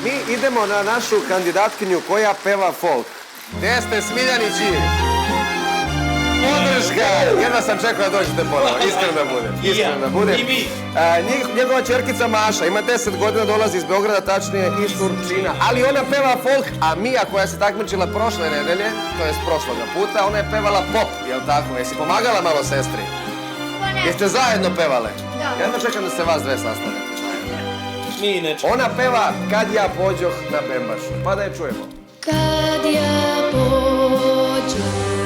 Mi idemo na našu kandidatkinju koja peva folk. Gde ste, Smiljanići? Podrška! Jedva sam čekao da dođete ponovo, iskreno da bude. I mi. Njegova čerkica Maša ima 10 godina, dolazi iz Beograda, tačnije iz Surčina, ali ona peva folk, a Mija koja se takmičila prošle nedelje, to jest prošloga puta, ona je pevala pop, jel tako? Jesi pomagala malo sestri? Jeste zajedno pevale? Da. Jedno čekam da se vas dve sastavljate. Mi neče. Ona peva Kad ja pođoh na Bembašu, pa da je čujemo. Kad ja pođoh